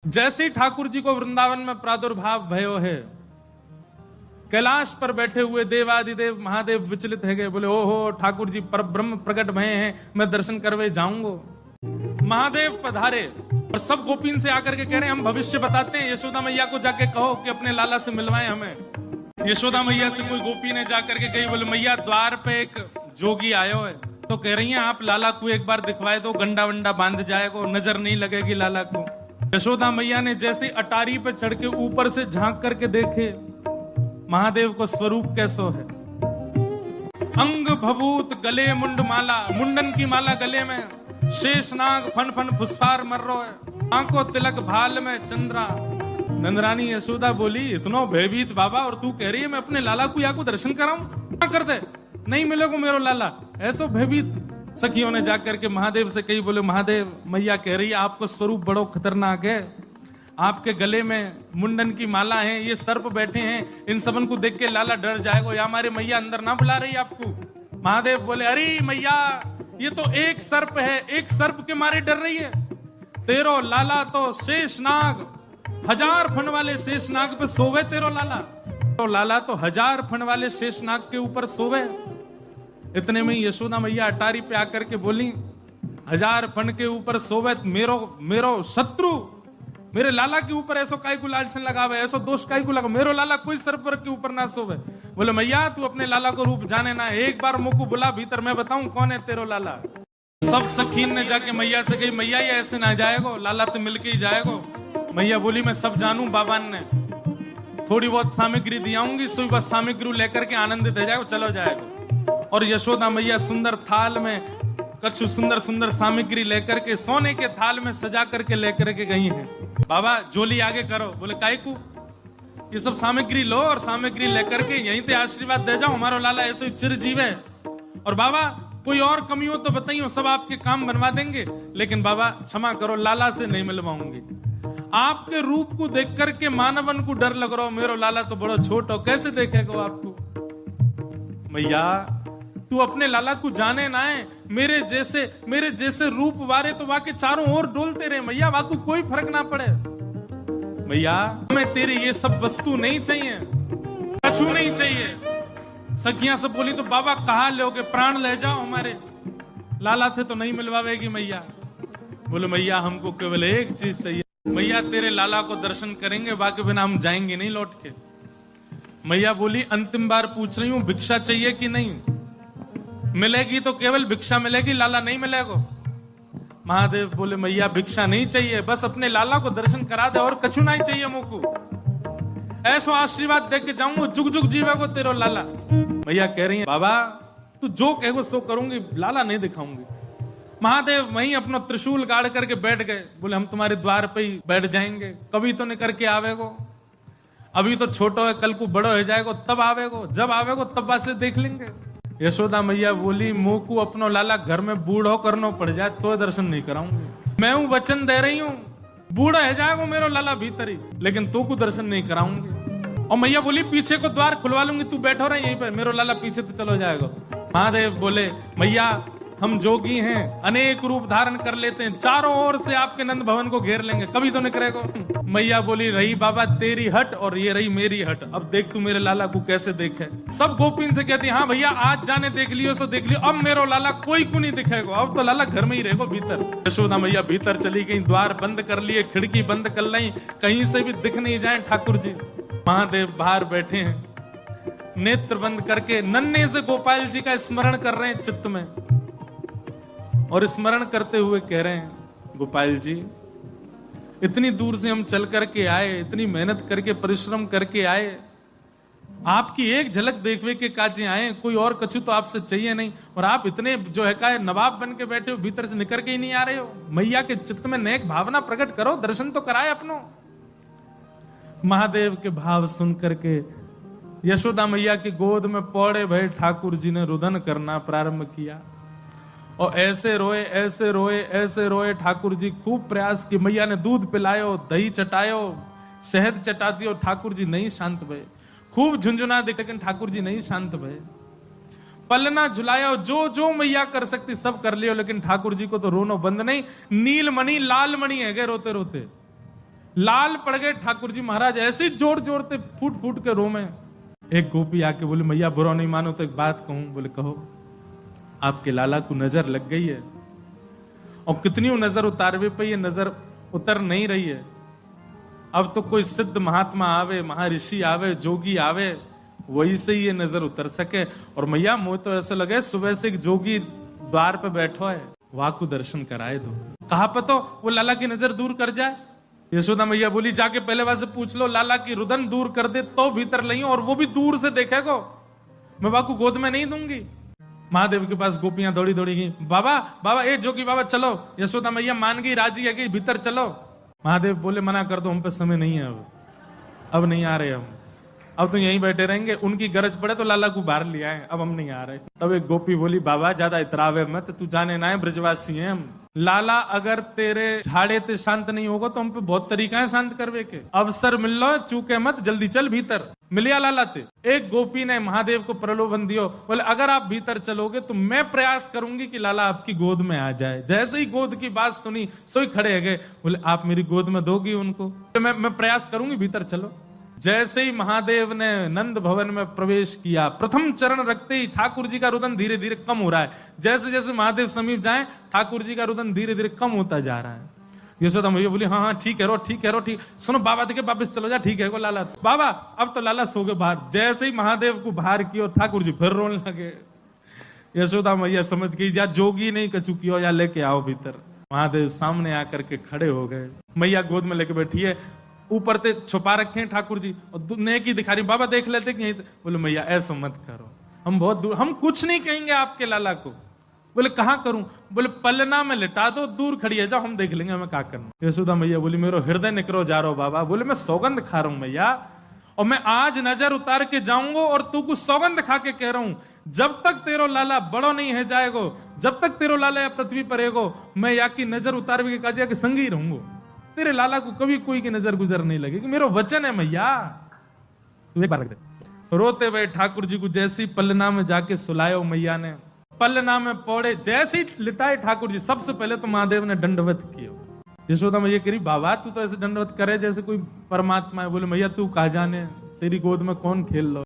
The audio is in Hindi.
जैसे ही ठाकुर जी को वृंदावन में प्रादुर्भाव भयो है, कैलाश पर बैठे हुए देवादिदेव महादेव विचलित है गए, बोले ओहो ठाकुर जी पर ब्रह्म प्रकट भये हैं, मैं दर्शन करवे जाऊंगा। महादेव पधारे और सब गोपीन से आकर के कह रहे हैं हम भविष्य बताते हैं, यशोदा मैया को जाके कहो कि अपने लाला से मिलवाएं हमें। यशोदा मैया से कोई गोपी ने जाकर के कही, बोले मैया द्वार पे एक जोगी आयो है, तो कह रही हैं आप लाला को एक बार दिखवाए दो, गंडा वंडा बांध जाएगा, नजर नहीं लगेगी लाला को। यशोदा मैया ने जैसे अटारी पे चढ़ के ऊपर से झांक करके देखे महादेव को स्वरूप कैसो है, अंग भभूत गले मुंड माला, मुंडन की माला गले में, शेषनाग फन फन फुसफार मर रो है, आंखों तिलक भाल में चंद्रा। नंदरानी यशोदा बोली इतनो भयभीत बाबा, और तू कह रही है मैं अपने लाला को या को दर्शन कराऊं, क्या कर दे नहीं मिलेगा मेरो लाला, ऐसो भयभीत। सखियों ने जाकर के महादेव से कही, बोले महादेव मैया कह रही है आपको स्वरूप बड़ो खतरनाक है, आपके गले में मुंडन की माला है, ये सर्प बैठे हैं, इन सबन को देख के लाला डर जाएगा, या हमारे मैया अंदर ना बुला रही आपको। महादेव बोले अरे मैया ये तो एक सर्प है, एक सर्प के मारे डर रही है, तेरो लाला तो शेषनाग, 1000 फन वाले शेषनाग पे सोवे तेरो लाला, तो लाला तो 1000 फन वाले शेषनाग के ऊपर सोवे। इतने में यशोदा मैया अटारी पे आकर के बोली 1000 फन के ऊपर सोवे मेरो शत्रु, मेरे लाला के ऊपर ऐसो काय को लालचन लगावे, ऐसो दोष काय को लगा, मेरो लाला कोई सर्प के ऊपर ना सोवे। बोले मैया तू अपने लाला को रूप जाने ना, एक बार मुझको बुला भीतर, मैं बताऊं कौन है तेरो लाला। सब सखीन ने जाके मैया से कही मैया ये ऐसे ना जाएगो, लाला तो मिलके ही जाएगो। मैया बोली मैं सब जानू, बाबा ने थोड़ी बहुत सामग्री दियाऊंगी, सुई बस सामग्री लेकर के आनंदित हो जाएगो, चलो जाएगो। और यशोदा मैया सुंदर थाल में कछु सुंदर सुंदर सामग्री लेकर के सोने के थाल में सजा करके लेकर के गई हैं। बाबा जोली आगे करो, बोले काय को, ये सब सामग्री लो और सामग्री लेकर के यहीं पे आशीर्वाद दे जाओ, हमारा लाला ऐसे चिरजीव है, और बाबा कोई और कमी हो तो बताइए, सब आपके काम बनवा देंगे, लेकिन बाबा क्षमा करो लाला से नहीं मिलवाऊंगी। आपके रूप को देख करके मानवन को डर लग रहा हो, मेरो लाला तो बड़ा छोट हो, कैसे देखेगा आपको। मैया तू अपने लाला को जाने ना है, मेरे जैसे रूप वारे तो वाके चारों ओर डोलते रहे मैया, वाको कोई फर्क ना पड़े। मैया हमें तेरी ये सब वस्तु नहीं चाहिए, कछु नहीं चाहिए। सखियां सब बोली तो बाबा कहा लोगे, प्राण ले जाओ हमारे, लाला से तो नहीं मिलवावेगी मैया। बोले मैया हमको केवल एक चीज चाहिए, मैया तेरे लाला को दर्शन करेंगे, बाकी बिना हम जाएंगे नहीं लौट के। मैया बोली अंतिम बार पूछ रही हूं भिक्षा चाहिए कि नहीं, मिलेगी तो केवल भिक्षा मिलेगी, लाला नहीं मिलेगा। महादेव बोले मैया भिक्षा नहीं चाहिए, बस अपने लाला को दर्शन करा दे और कछु नहीं चाहिए मुझको, ऐसा आशीर्वाद दे के जाऊंगा, जुग जुग जीवेगो तेरो लाला। मैया कह रही है बाबा तू जो कहेगो सो करूंगी, लाला नहीं दिखाऊंगी। महादेव वहीं अपना त्रिशूल गाड़ करके बैठ गए, बोले हम तुम्हारे द्वार पे ही बैठ जाएंगे, कभी तो नहीं करके आवेगो, अभी तो छोटो है, कल को बड़ो हो जाएगो तब आवेगो, जब आवेगो तब वासे देख लेंगे। यशोदा मैया बोली मुंह को अपनो लाला घर में बूढ़ो करनो पड़ जाए तो दर्शन नहीं कराऊंगी, मैं हूं वचन दे रही हूं, बूढ़ा है जाएगा मेरो लाला भीतर ही, लेकिन तो को दर्शन नहीं कराऊंगी। और मैया बोली पीछे को द्वार खुलवा लूंगी, तू बैठो रहा यहीं पर, मेरो लाला पीछे तो चलो जाएगा। महादेव बोले मैया हम जोगी हैं, अनेक रूप धारण कर लेते हैं, चारों ओर से आपके नंद भवन को घेर लेंगे, कभी तो नहीं करेगा। मैया बोली रही बाबा तेरी हट और ये रही मेरी हट, अब देख तू मेरे लाला को कैसे देखे। सब गोपीन से कहती हाँ भैया आज जाने देख लियो सो देख लियो, अब मेरो लाला कोई को नहीं दिखेगा, अब तो लाला घर में ही रहेगा भीतर। यशोदा मैया भीतर चली गई, द्वार बंद कर लिए, खिड़की बंद कर ली, कहीं से भी दिख नहीं जाए ठाकुर जी। महादेव बाहर बैठे हैं, नेत्र बंद करके नन्हे से गोपाल जी का स्मरण कर रहे हैं चित्त में, और स्मरण करते हुए कह रहे हैं गोपाल जी इतनी दूर से हम चल करके आए, इतनी मेहनत करके परिश्रम करके आए, आपकी एक झलक देखने के काजे आए, कोई और कछु तो आपसे चाहिए नहीं, और आप इतने जो है का नवाब बन के बैठे हो, भीतर से निकल के ही नहीं आ रहे हो। मैया के चित्त में नेक भावना प्रकट करो, दर्शन तो कराए अपनो। महादेव के भाव सुन करके यशोदा मैया की गोद में पौड़े भय ठाकुर जी ने रुदन करना प्रारंभ किया, और ऐसे रोए ऐसे रोए ऐसे रोए। ठाकुर जी खूब प्रयास की, मैया ने दूध पिलायो, दही चटायो, शहद चटा दियो, ठाकुर जी नहीं शांत भये, खूब झुंझुना दे, लेकिन ठाकुर जी नहीं शांत भये। पलना झुलाया, जो जो मैया कर सकती सब कर लियो, लेकिन ठाकुर जी को तो रोनो बंद नहीं। नीलमणि लालमणि है गए रोते रोते, लाल पड़ गए ठाकुर जी महाराज, ऐसे जोर जोरते फूट फूट के रो में। एक गोपी आके बोले मैया बुरा नहीं मानो तो एक बात कहूं। बोले कहो। आपके लाला को नजर लग गई है और कितनी नजर उतारवे पे ये नजर उतर नहीं रही है। अब तो कोई सिद्ध महात्मा आवे, महर्षि आवे, जोगी आवे, वही से ये नजर उतर सके। और मैया मुझे तो ऐसा लगे सुबह से एक जोगी द्वार पे बैठो है, वहां को दर्शन कराए दो। कहा पे तो वो लाला की नजर दूर कर जाए। यशोदा मैया बोली जाके पहले वहां से पूछ लो, लाला की रुदन दूर कर दे तो भीतर लइयो, और वो भी दूर से देखेगो, मैं बाबा को गोद में नहीं दूंगी। महादेव के पास गोपियां दौड़ी दौड़ी गई, बाबा बाबा ए जोगी बाबा चलो। यशोदा मैया मान गई, राजी है कि भीतर चलो। महादेव बोले मना कर दो, हम पे समय नहीं है, अब नहीं आ रहे हम, अब तो यहीं बैठे रहेंगे, उनकी गरज पड़े तो लाला को बाहर ले आए, अब हम नहीं आ रहे। तब एक गोपी बोली बाबा ज्यादा इतरावे मत, तू जाने ना है ब्रजवासी है हम। लाला अगर तेरे झाड़े ते शांत नहीं होगा तो हम पे बहुत तरीका है शांत करवे के, अवसर मिल लो चूके मत, जल्दी चल भीतर। मिलिया लाला ते। एक गोपी ने महादेव को प्रलोभन दियो, बोले अगर आप भीतर चलोगे तो मैं प्रयास करूंगी कि लाला आपकी गोद में आ जाए। जैसे ही गोद की बात सुनी सोई खड़े गए, बोले आप मेरी गोद में दोगी उनको? तो मैं प्रयास करूंगी, भीतर चलो। जैसे ही महादेव ने नंद भवन में प्रवेश किया, प्रथम चरण रखते ही ठाकुर जी का रुदन धीरे धीरे कम हो रहा है। जैसे जैसे महादेव समीप जाए ठाकुर जी का रुदन धीरे धीरे कम होता जा रहा है। यशोदा मैया बोली हाँ हाँ ठीक है रो, ठीक है रो, ठीक। सुनो बाबा देखे वापस चलो जा, ठीक है को लाला। बाबा अब तो लाला सो गए बाहर। जैसे ही महादेव को बाहर किया ठाकुर जी फिर रोने लगे। यशोदा मैया समझ गई या जोगी नहीं कछु कियो या लेके आओ भीतर। महादेव सामने आकर के खड़े हो गए, मैया गोद में लेके बैठी है, ऊपर ते छुपा रखे हैं ठाकुर जी और नेकी दिखा रही। बाबा देख लेते कि बोले मैया ऐसा मत करो, हम बहुत दूर, हम कुछ नहीं कहेंगे आपके लाला को। बोले कहां करूं? बोले पलना में लिटा दो, दूर खड़ी है, जाओ हम देख लेंगे हमें क्या करना। यशोदा मैया बोली मेरो हृदय निकरो जा रहा बाबा। बोले मैं सौगंध खा रहा हूं मैया, और मैं आज नजर उतार के जाऊंगा और तू कुछ सौगंध खा के कह रहा हूं, जब तक तेरो लाला बड़ो नहीं है जाएगो, जब तक तेरो लाला पृथ्वी पर रहेगो, मैं या की नजर उतार के काजिया के संग ही रहूंगा। तेरे लाला को कभी कोई की नजर गुजर नहीं लगेगी, मेरा वचन है मैया। तू एक बार रख दे। रोते हुए ठाकुर जी को जैसी पलना में जाके सुलायो मैया ने, पलना में पौड़े जैसे ही लिटाए ठाकुर जी, सबसे पहले तो महादेव ने दंडवत किया। यशोदा मैया कह रही बाबा तू तो ऐसे दंडवत करे जैसे कोई परमात्मा है। बोले मैया तू कहा जाने, तेरी गोद में कौन खेल लो।